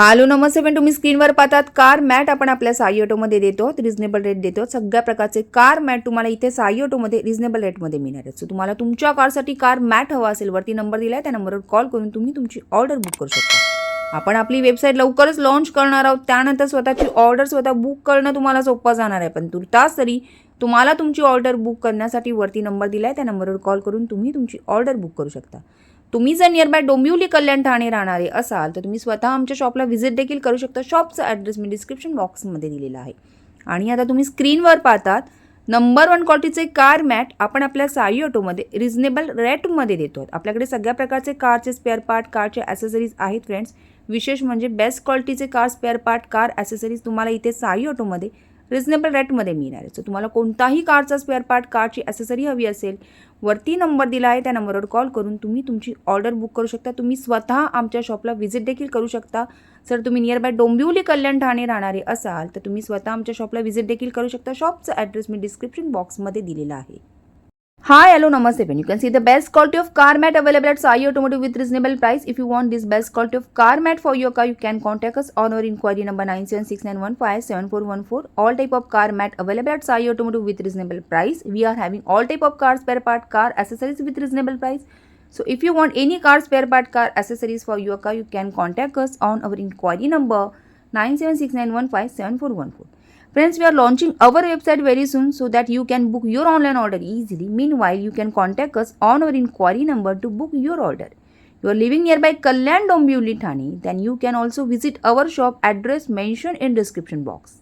Hello नमस्ते पण तुम्ही स्क्रीनवर पाहतात कार मॅट आपण आपल्या साई ऑटोमध्ये देतो, रिजनेबल रेट देतो. सगळ्या प्रकारचे कार मॅट तुम्हाला इथे साई ऑटोमध्ये रिजनेबल रेटमध्ये मिळणार आहे. सो तुम्हाला तुमच्या कारसाठी कार मॅट हवा असेल, वरती नंबर दिला आहे त्या नंबरवर कॉल करून तुम्ही तुमची ऑर्डर बुक करू शकता. आपण आपली वेबसाईट लवकरच लॉन्च करणार आहोत, त्यानंतर स्वतःची ऑर्डर स्वतः बुक करणं तुम्हाला सोपं जाणार आहे. पण तुर्तास तरी तुम्हाला तुमची ऑर्डर बुक करण्यासाठी वरती नंबर दिला आहे त्या नंबरवर कॉल करून तुम्ही तुमची ऑर्डर बुक करू शकता. तुम्ही जर नियरबाय डोंबिवली कल्याण ठाणे राहणारे असाल तर तुम्ही स्वतः आमच्या शॉपला व्हिजिट देखील करू शकता. शॉपचा ॲड्रेस मी डिस्क्रिप्शन बॉक्समध्ये दिलेला आहे. आणि आता तुम्ही स्क्रीनवर पाहतात नंबर 1 क्वालिटीचे कार मॅट आपण आपल्या साई ऑटोमध्ये रिजनेबल रेटमध्ये देतो. आपल्याकडे सगळ्या प्रकारचे कारचे स्पेअर पार्ट, कारचे ॲसेसरीज आहेत फ्रेंड्स. विशेष म्हणजे बेस्ट क्वालिटीचे car spare part, car accessories तुम्हाला इथे साई ऑटोमध्ये रिजनेबल रेटमध्ये मिळणार आहे. सो तुम्हाला कोणताही कारचा स्पेअर पार्ट, कारची ॲसेसरी हवी असेल, वरती नंबर दिला आहे त्या नंबरवर कॉल करून तुम्ही तुमची ऑर्डर बुक करू शकता. तुम्ही स्वतः आमच्या शॉपला व्हिजिट देखील करू शकता. जर तुम्ही नियरबाय डोंबिवली कल्याण ठाणे राहणारे असाल तर तुम्ही स्वतः आमच्या शॉपला व्हिजिट देखील करू शकता. शॉपचा ॲड्रेस मी डिस्क्रिप्शन बॉक्समध्ये दिलेला आहे. Hi, hello, namaste. When you can see the best quality of car mat available at Sai Automotive with reasonable price. If you want this best quality of car mat for your car, you can contact us on our inquiry number 9769157414. All type of car mat available at Sai Automotive with reasonable price. We are having all type of car spare part, car accessories with reasonable price. So if you want any car spare part, car accessories for your car, you can contact us on our inquiry number 9769157414. Friends, we are launching our website very soon so that you can book your online order easily. Meanwhile, you can contact us on our inquiry number to book your order. You are living nearby Kalyan Dombivali Thane, then you can also visit our shop address mentioned in description box.